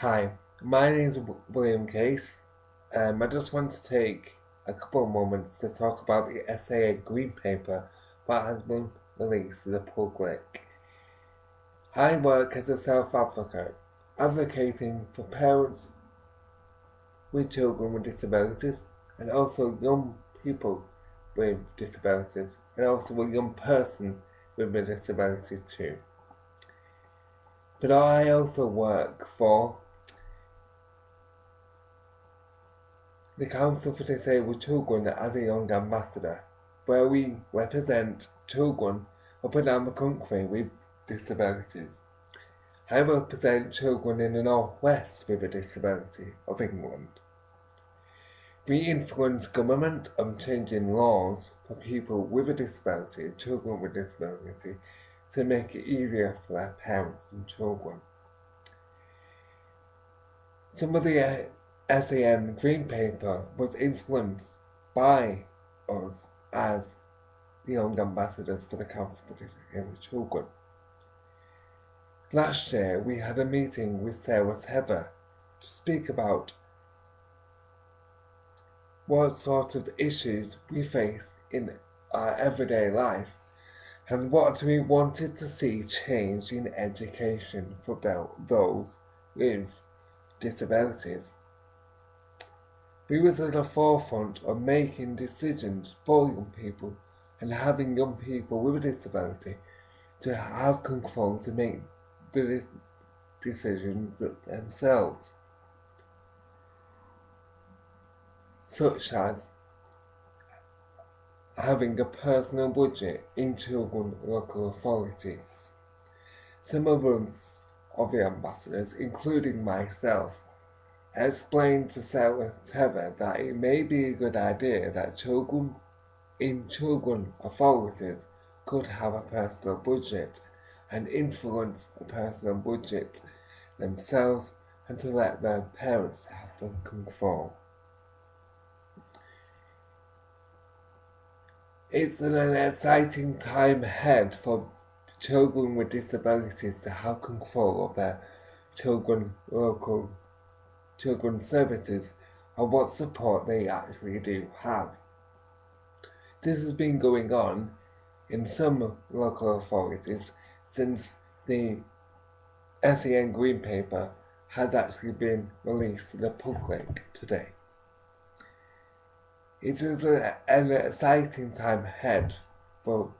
Hi, my name is William Case. I just want to take a couple of moments to talk about the SAA Green Paper that has been released to the public. I work as a self advocate, advocating for parents with children with disabilities and also young people with disabilities and also a young person with a disability too. But I also work for the Council for Disabled Children as a Young Ambassador, where we represent children up and down the country with disabilities. I represent children in the northwest with a disability of England. We influence government on changing laws for people with a disability, children with disability, to make it easier for their parents and children. Some of the SEN Green Paper was influenced by us as the young ambassadors for the Council for Disabled Children. Last year we had a meeting with Sarah Heather to speak about what sort of issues we face in our everyday life and what we wanted to see change in education for those with disabilities. We was at the forefront of making decisions for young people and having young people with a disability to have control to make the decisions themselves, such as having a personal budget in children local authorities. Some of us of the ambassadors, including myself, explained to Sarah Heather that it may be a good idea that children in children authorities could have a personal budget and influence a personal budget themselves and to let their parents have them control. It's an exciting time ahead for children with disabilities to have control of their local children's services and what support they actually do have. This has been going on in some local authorities since the SEN Green Paper has actually been released to the public today. It is an exciting time ahead for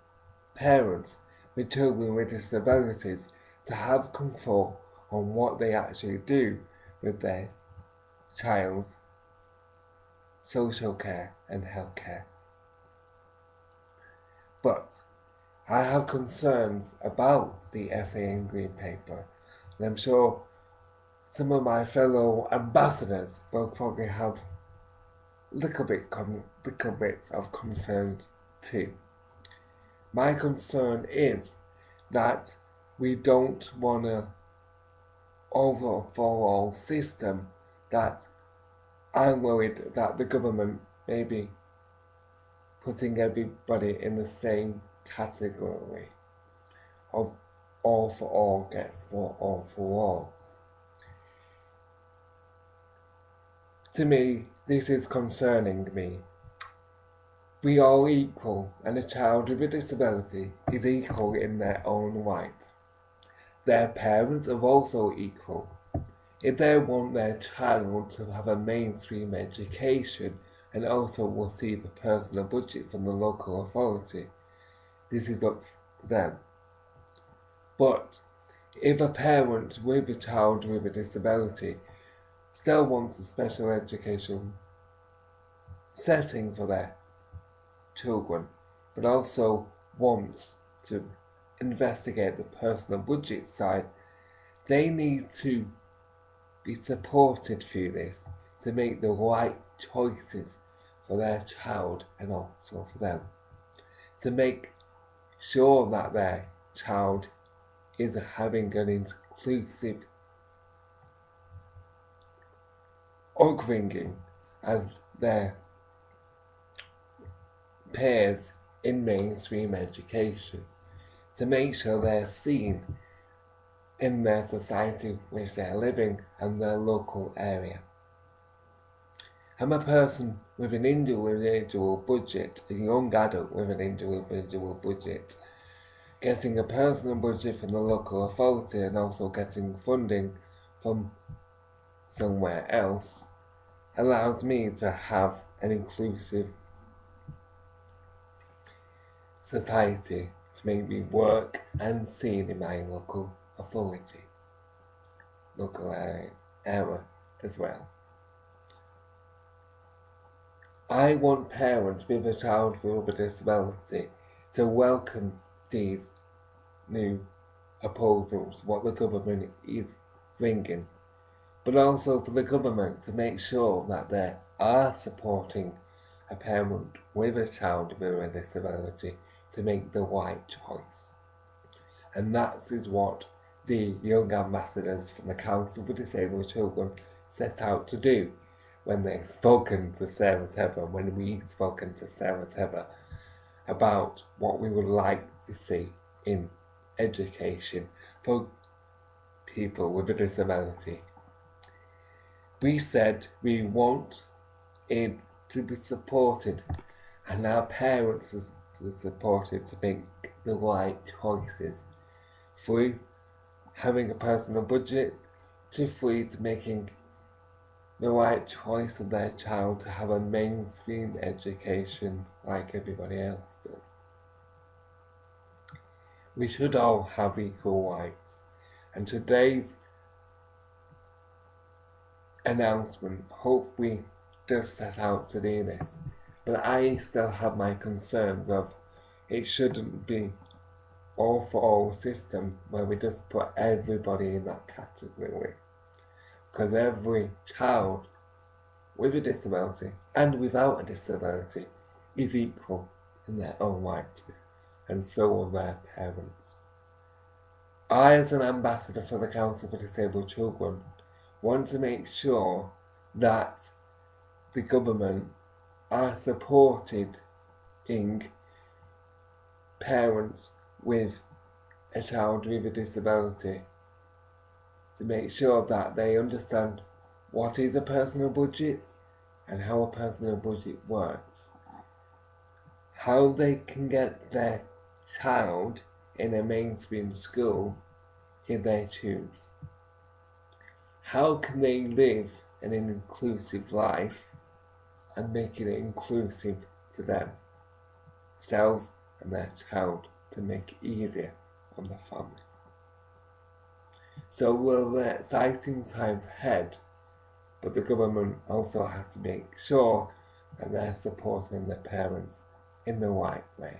parents with children with disabilities to have control on what they actually do with their child's social care and health care. But I have concerns about the SAN Green Paper, and I'm sure some of my fellow ambassadors will probably have little bits of concern too. My concern is that we don't want to overthrow a system that I'm worried that the government may be putting everybody in the same category of all for all gets all for all. To me, this is concerning me. We are equal, and a child with a disability is equal in their own right. Their parents are also equal. If they want their child to have a mainstream education and also receive a personal budget from the local authority, this is up to them. But if a parent with a child with a disability still wants a special education setting for their children, but also wants to investigate the personal budget side, they need to be supported through this to make the right choices for their child and also for them. To make sure that their child is having an inclusive upbringing as their peers in mainstream education, to make sure they're seen in their society which they're living and their local area. I'm a person with an individual budget, a young adult with an individual budget, getting a personal budget from the local authority and also getting funding from somewhere else allows me to have an inclusive society to make me work and seen in my local authority, local area as well. I want parents with a child with a disability to welcome these new proposals, what the government is bringing, but also for the government to make sure that they are supporting a parent with a child with a disability to make the right choice. And that is what the young ambassadors from the Council for Disabled Children set out to do when they've spoken to Sarah Heather, when we've spoken to Sarah Heather about what we would like to see in education for people with a disability. We said we want it to be supported and our parents are supported to make the right choices through having a personal budget to making the right choice of their child to have a mainstream education like everybody else does. We should all have equal rights, and today's announcement hopefully does set out to do this, but I still have my concerns of it shouldn't be all for all system where we just put everybody in that category, because every child with a disability and without a disability is equal in their own right, and so are their parents. I, as an ambassador for the Council for Disabled Children, want to make sure that the government are supporting parents with a child with a disability to make sure that they understand what is a personal budget and how a personal budget works, how they can get their child in a mainstream school if they choose, how can they live an inclusive life and making it inclusive to themselves and their child to make it easier on the family. So we're exciting times ahead, but the government also has to make sure that they're supporting their parents in the right way.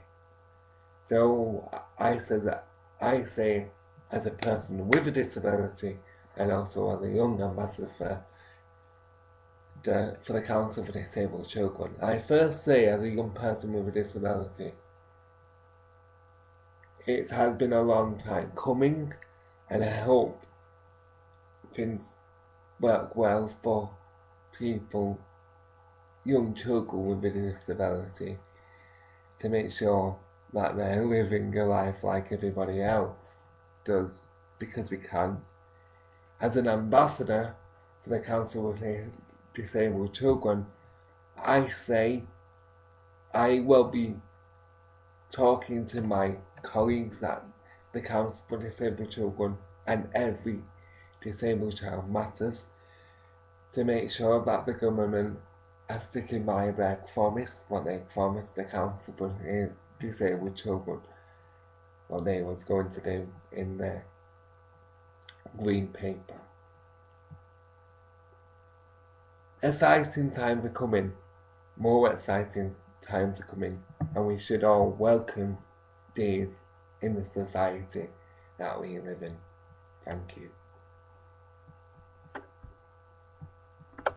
So I say as a person with a disability and also as a young ambassador for the Council for Disabled Children, I first say as a young person with a disability, it has been a long time coming, and I hope things work well for people, young children with a disability, to make sure that they're living a life like everybody else does, because we can. As an ambassador for the Council for Disabled Children, I say I will be talking to my colleagues at the Council for Disabled Children, and every disabled child matters, to make sure that the government are sticking by their promise, what they promised the Council for Disabled Children, what they was going to do in their green paper. Exciting times are coming, more exciting times are coming, and we should all welcome these in the society that we live in. Thank you.